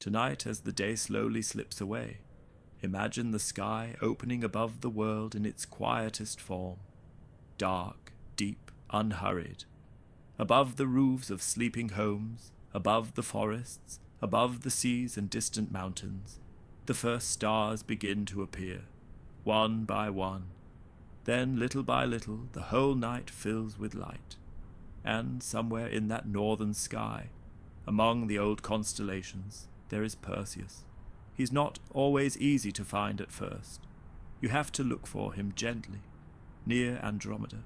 Tonight, as the day slowly slips away, imagine the sky opening above the world in its quietest form, dark, deep, unhurried. Above the roofs of sleeping homes, above the forests, above the seas and distant mountains, the first stars begin to appear, one by one. Then, little by little, the whole night fills with light. And somewhere in that northern sky, among the old constellations, there is Perseus. He's not always easy to find at first. You have to look for him gently, near Andromeda,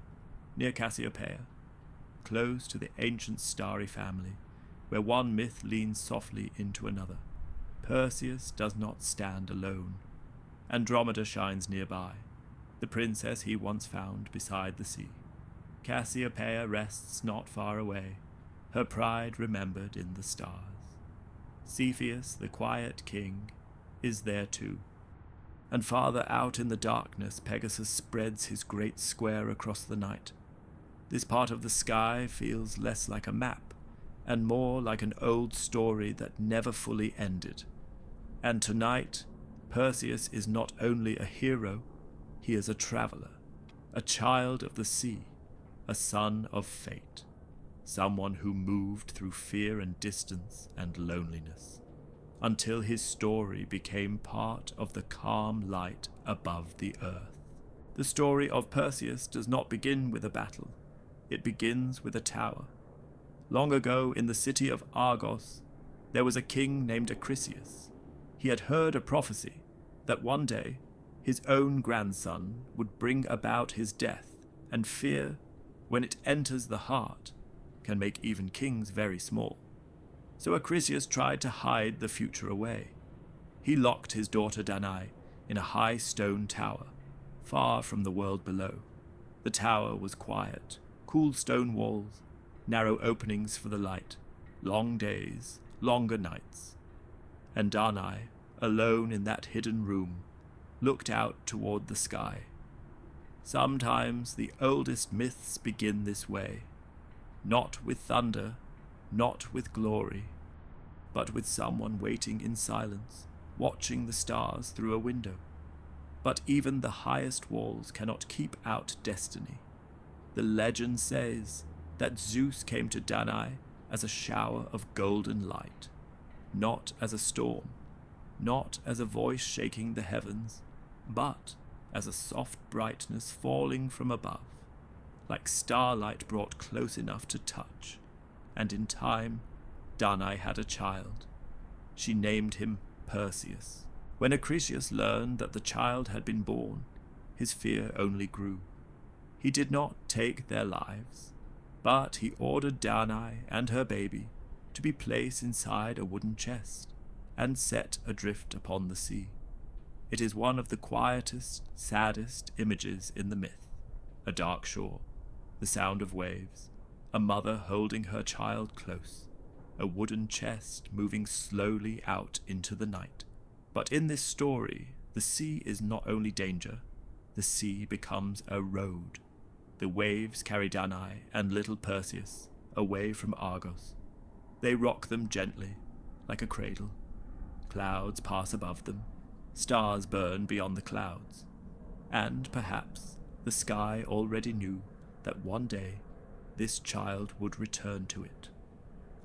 near Cassiopeia, close to the ancient starry family, where one myth leans softly into another. Perseus does not stand alone. Andromeda shines nearby, the princess he once found beside the sea. Cassiopeia rests not far away, her pride remembered in the stars. Cepheus, the quiet king, is there too. And farther out in the darkness, Pegasus spreads his great square across the night. This part of the sky feels less like a map, and more like an old story that never fully ended. And tonight, Perseus is not only a hero, he is a traveler, a child of the sea, a son of fate, someone who moved through fear and distance and loneliness, until his story became part of the calm light above the earth. The story of Perseus does not begin with a battle. It begins with a tower. Long ago, in the city of Argos, there was a king named Acrisius. He had heard a prophecy that one day his own grandson would bring about his death, and fear, when it enters the heart, can make even kings very small. So Acrisius tried to hide the future away. He locked his daughter Danae in a high stone tower, far from the world below. The tower was quiet, cool stone walls, narrow openings for the light, long days, longer nights. And Danae, alone in that hidden room, looked out toward the sky. Sometimes the oldest myths begin this way, not with thunder, not with glory, but with someone waiting in silence, watching the stars through a window. But even the highest walls cannot keep out destiny. The legend says that Zeus came to Danae as a shower of golden light, not as a storm, not as a voice shaking the heavens, but as a soft brightness falling from above, like starlight brought close enough to touch. And in time, Danae had a child. She named him Perseus. When Acrisius learned that the child had been born, his fear only grew. He did not take their lives, but he ordered Danae and her baby to be placed inside a wooden chest and set adrift upon the sea. It is one of the quietest, saddest images in the myth. A dark shore, the sound of waves, a mother holding her child close, a wooden chest moving slowly out into the night. But in this story, the sea is not only danger, the sea becomes a road. The waves carry Danae and little Perseus away from Argos. They rock them gently, like a cradle. Clouds pass above them, stars burn beyond the clouds, and perhaps the sky already knew that one day this child would return to it.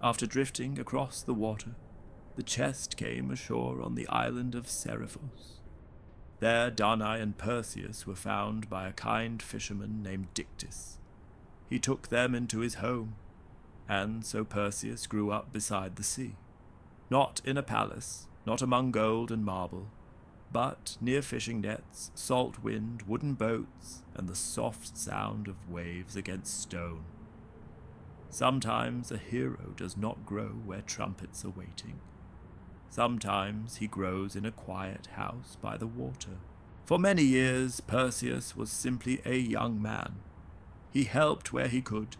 After drifting across the water, the chest came ashore on the island of Seriphos. There Danae and Perseus were found by a kind fisherman named Dictys. He took them into his home, and so Perseus grew up beside the sea, not in a palace, not among gold and marble, but near fishing nets, salt wind, wooden boats, and the soft sound of waves against stone. Sometimes a hero does not grow where trumpets are waiting. Sometimes he grows in a quiet house by the water. For many years, Perseus was simply a young man. He helped where he could.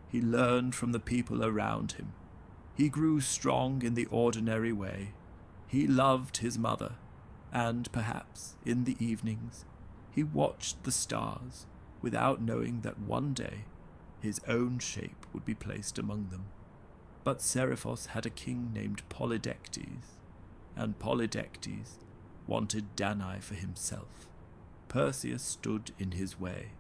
He learned from the people around him. He grew strong in the ordinary way. He loved his mother, and perhaps in the evenings he watched the stars without knowing that one day his own shape would be placed among them. But Seriphos had a king named Polydectes, and Polydectes wanted Danae for himself. Perseus stood in his way.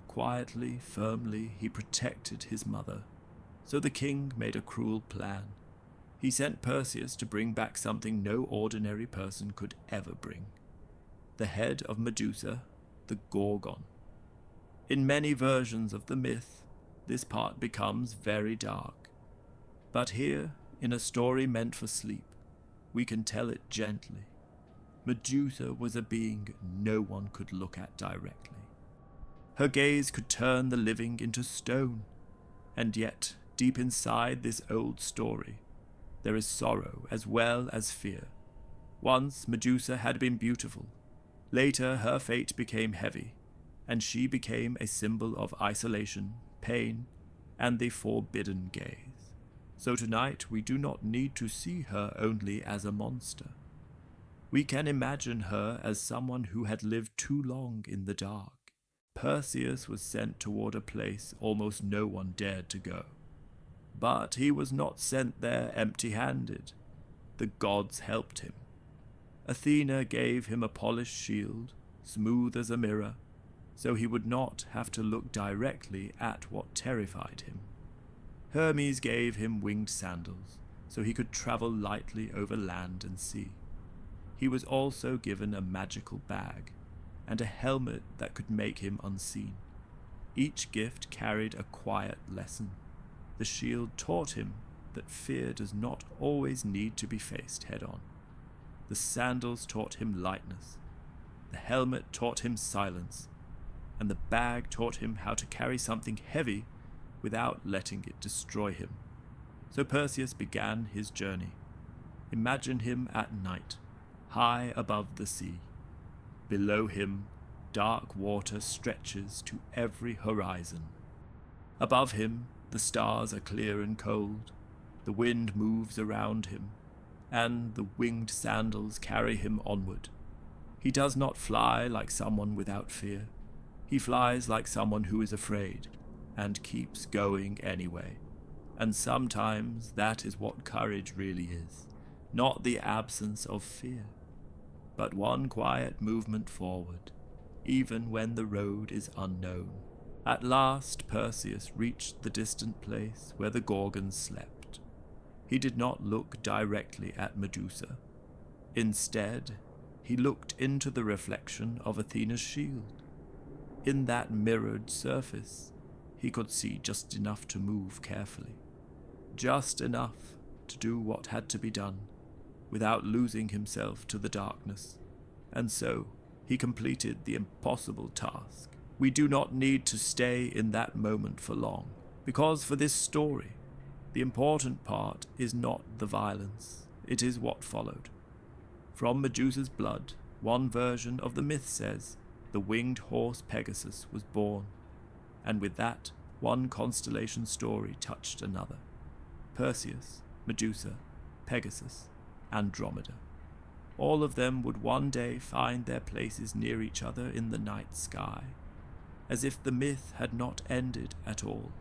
Quietly, firmly, he protected his mother. So the king made a cruel plan. He sent Perseus to bring back something no ordinary person could ever bring. The head of Medusa, the Gorgon. In many versions of the myth, this part becomes very dark. But here, in a story meant for sleep, we can tell it gently. Medusa was a being no one could look at directly. Her gaze could turn the living into stone, and yet, deep inside this old story, there is sorrow as well as fear. Once Medusa had been beautiful. Later her fate became heavy, and she became a symbol of isolation, pain, and the forbidden gaze. So tonight we do not need to see her only as a monster. We can imagine her as someone who had lived too long in the dark. Perseus was sent toward a place almost no one dared to go. But he was not sent there empty-handed. The gods helped him. Athena gave him a polished shield, smooth as a mirror, so he would not have to look directly at what terrified him. Hermes gave him winged sandals, so he could travel lightly over land and sea. He was also given a magical bag, and a helmet that could make him unseen. Each gift carried a quiet lesson. The shield taught him that fear does not always need to be faced head-on. The sandals taught him lightness. The helmet taught him silence. And the bag taught him how to carry something heavy without letting it destroy him. So Perseus began his journey. Imagine him at night, high above the sea. Below him, dark water stretches to every horizon. Above him, the stars are clear and cold. The wind moves around him, and the winged sandals carry him onward. He does not fly like someone without fear. He flies like someone who is afraid, and keeps going anyway. And sometimes that is what courage really is, not the absence of fear, but one quiet movement forward, even when the road is unknown. At last Perseus reached the distant place where the Gorgons slept. He did not look directly at Medusa. Instead, he looked into the reflection of Athena's shield. In that mirrored surface, he could see just enough to move carefully. Just enough to do what had to be done, without losing himself to the darkness. And so, he completed the impossible task. We do not need to stay in that moment for long, because for this story, the important part is not the violence, it is what followed. From Medusa's blood, one version of the myth says, the winged horse Pegasus was born, and with that, one constellation story touched another. Perseus, Medusa, Pegasus, Andromeda. All of them would one day find their places near each other in the night sky, as if the myth had not ended at all,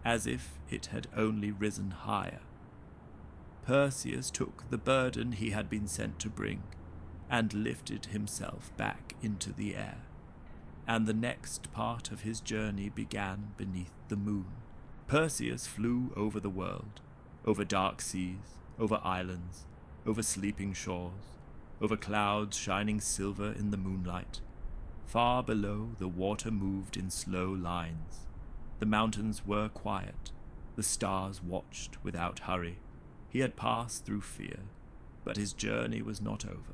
as if it had only risen higher. Perseus took the burden he had been sent to bring, and lifted himself back into the air, and the next part of his journey began beneath the moon. Perseus flew over the world, over dark seas, over islands, over sleeping shores, over clouds shining silver in the moonlight. Far below, the water moved in slow lines. The mountains were quiet. The stars watched without hurry. He had passed through fear, but his journey was not over.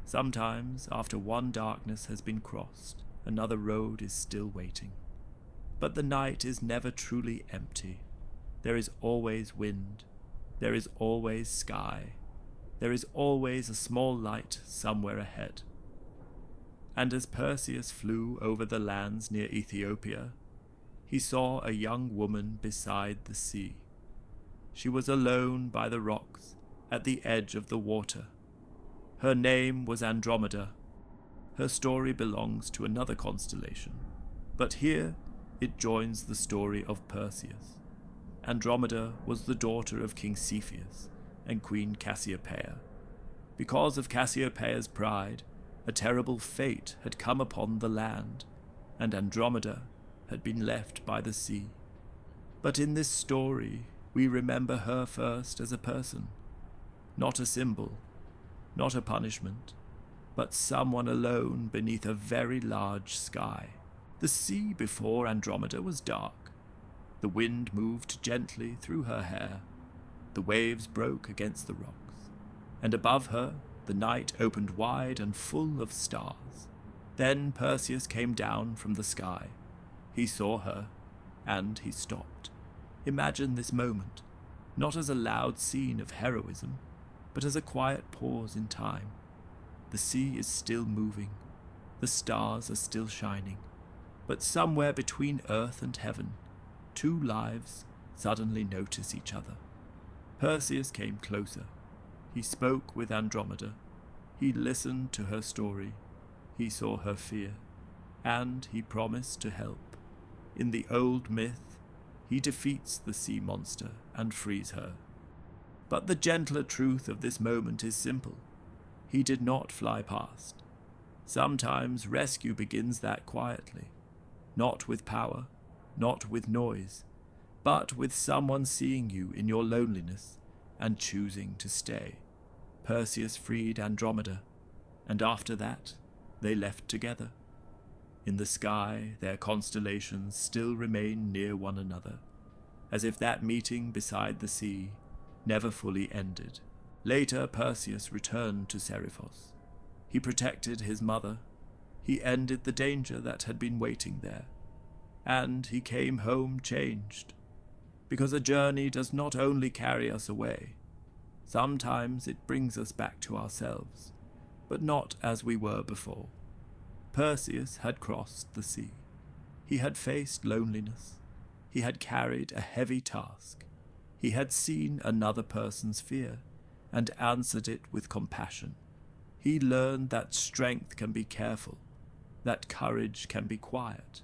Sometimes, after one darkness has been crossed, another road is still waiting. But the night is never truly empty. There is always wind. There is always sky. There is always a small light somewhere ahead. And as Perseus flew over the lands near Ethiopia, he saw a young woman beside the sea. She was alone by the rocks, at the edge of the water. Her name was Andromeda. Her story belongs to another constellation, but here it joins the story of Perseus. Andromeda was the daughter of King Seriphos and Queen Cassiopeia. Because of Cassiopeia's pride, a terrible fate had come upon the land, and Andromeda had been left by the sea. But in this story, we remember her first as a person, not a symbol, not a punishment, but someone alone beneath a very large sky. The sea before Andromeda was dark. The wind moved gently through her hair. The waves broke against the rocks, and above her the night opened wide and full of stars. Then Perseus came down from the sky. He saw her, and he stopped. Imagine this moment, not as a loud scene of heroism, but as a quiet pause in time. The sea is still moving, the stars are still shining, but somewhere between earth and heaven, two lives suddenly notice each other. Perseus came closer. He spoke with Andromeda. He listened to her story. He saw her fear, and he promised to help. In the old myth, he defeats the sea monster and frees her. But the gentler truth of this moment is simple. He did not fly past. Sometimes rescue begins that quietly, not with power, not with noise, but with someone seeing you in your loneliness and choosing to stay. Perseus freed Andromeda, and after that, they left together. In the sky, their constellations still remain near one another, as if that meeting beside the sea never fully ended. Later, Perseus returned to Seriphos. He protected his mother. He ended the danger that had been waiting there. And he came home changed. Because a journey does not only carry us away. Sometimes it brings us back to ourselves, but not as we were before. Perseus had crossed the sea. He had faced loneliness. He had carried a heavy task. He had seen another person's fear and answered it with compassion. He learned that strength can be careful, that courage can be quiet,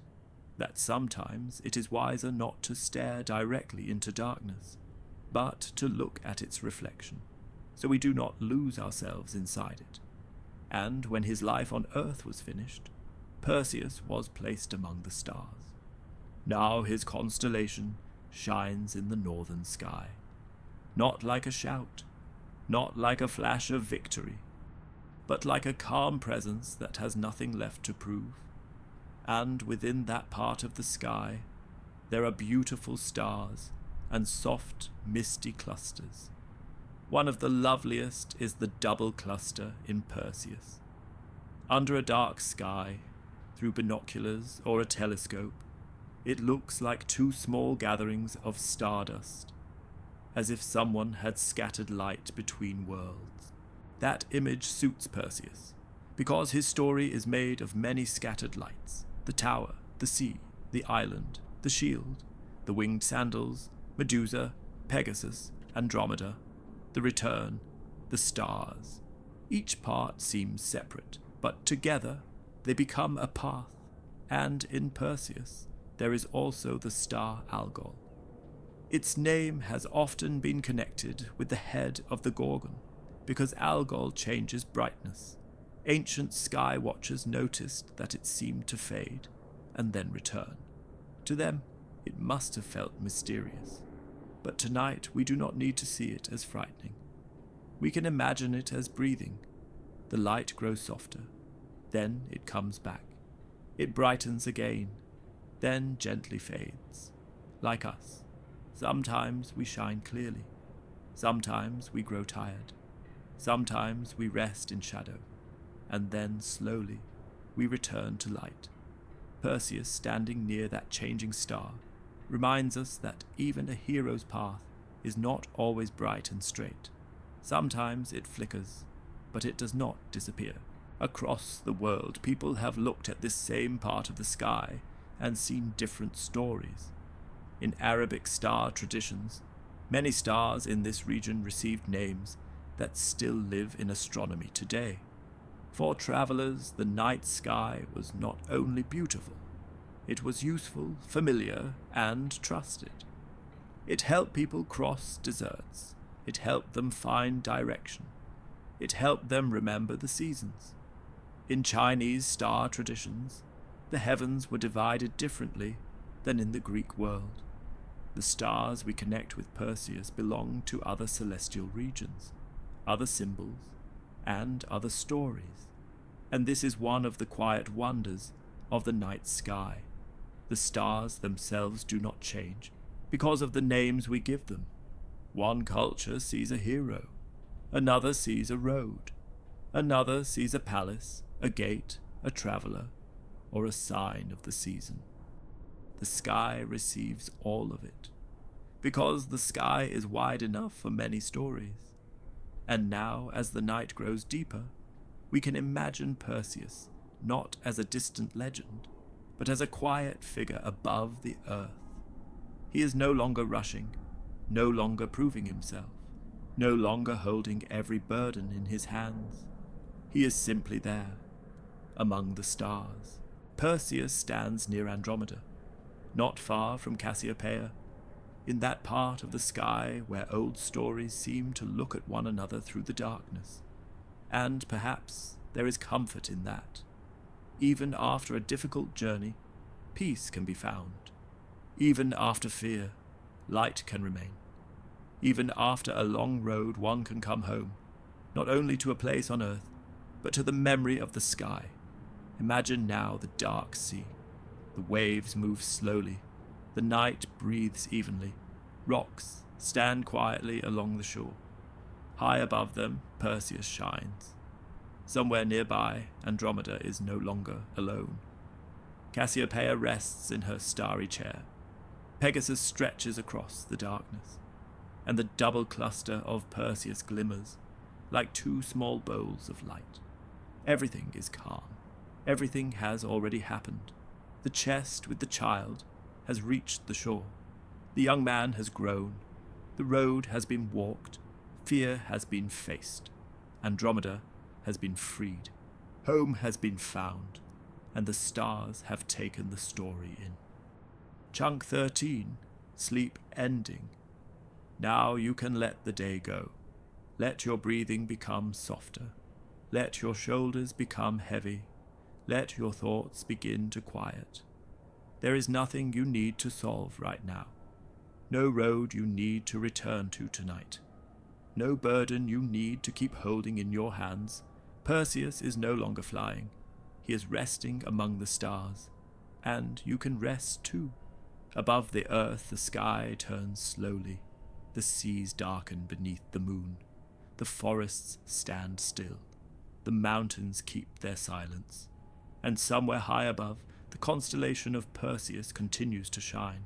that sometimes it is wiser not to stare directly into darkness, but to look at its reflection, so we do not lose ourselves inside it. And when his life on Earth was finished, Perseus was placed among the stars. Now his constellation shines in the northern sky, not like a shout, not like a flash of victory, but like a calm presence that has nothing left to prove. And within that part of the sky, there are beautiful stars and soft, misty clusters. One of the loveliest is the double cluster in Perseus. Under a dark sky, through binoculars or a telescope, it looks like two small gatherings of stardust, as if someone had scattered light between worlds. That image suits Perseus, because his story is made of many scattered lights: the tower, the sea, the island, the shield, the winged sandals, Medusa, Pegasus, Andromeda, the return, the stars. Each part seems separate, but together they become a path, and in Perseus there is also the star Algol. Its name has often been connected with the head of the Gorgon, because Algol changes brightness. Ancient sky watchers noticed that it seemed to fade and then return. To them, it must have felt mysterious. But tonight we do not need to see it as frightening. We can imagine it as breathing. The light grows softer. Then it comes back. It brightens again, then gently fades. Like us, sometimes we shine clearly. Sometimes we grow tired. Sometimes we rest in shadow. And then, slowly, we return to light. Perseus, standing near that changing star, reminds us that even a hero's path is not always bright and straight. Sometimes it flickers, but it does not disappear. Across the world, people have looked at this same part of the sky and seen different stories. In Arabic star traditions, many stars in this region received names that still live in astronomy today. For travelers, the night sky was not only beautiful, it was useful, familiar, and trusted. It helped people cross deserts. It helped them find direction. It helped them remember the seasons. In Chinese star traditions, the heavens were divided differently than in the Greek world. The stars we connect with Perseus belong to other celestial regions, other symbols, and other stories. And this is one of the quiet wonders of the night sky. The stars themselves do not change because of the names we give them. One culture sees a hero, another sees a road, another sees a palace, a gate, a traveler, or a sign of the season. The sky receives all of it, because the sky is wide enough for many stories. And now, as the night grows deeper, we can imagine Perseus not as a distant legend, but as a quiet figure above the earth. He is no longer rushing, no longer proving himself, no longer holding every burden in his hands. He is simply there, among the stars. Perseus stands near Andromeda, not far from Cassiopeia, in that part of the sky where old stories seem to look at one another through the darkness. And perhaps there is comfort in that. Even after a difficult journey, peace can be found. Even after fear, light can remain. Even after a long road, one can come home, not only to a place on earth, but to the memory of the sky. Imagine now the dark sea. The waves move slowly. The night breathes evenly. Rocks stand quietly along the shore. High above them, Perseus shines. Somewhere nearby, Andromeda is no longer alone. Cassiopeia rests in her starry chair. Pegasus stretches across the darkness, and the double cluster of Perseus glimmers like two small bowls of light. Everything is calm. Everything has already happened. The chest with the child has reached the shore. The young man has grown. The road has been walked. Fear has been faced. Andromeda has been freed. Home has been found. And the stars have taken the story in. Chunk 13, sleep ending. Now you can let the day go. Let your breathing become softer. Let your shoulders become heavy. Let your thoughts begin to quiet. There is nothing you need to solve right now. No road you need to return to tonight. No burden you need to keep holding in your hands. Perseus is no longer flying. He is resting among the stars. And you can rest too. Above the earth, the sky turns slowly. The seas darken beneath the moon. The forests stand still. The mountains keep their silence. And somewhere high above, the constellation of Perseus continues to shine.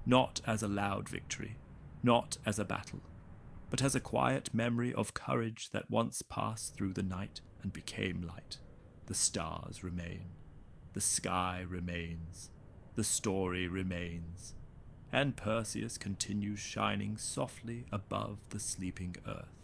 Not as a loud victory, not as a battle, but as a quiet memory of courage that once passed through the night and became light. The stars remain. The sky remains. The story remains. And Perseus continues shining softly above the sleeping earth.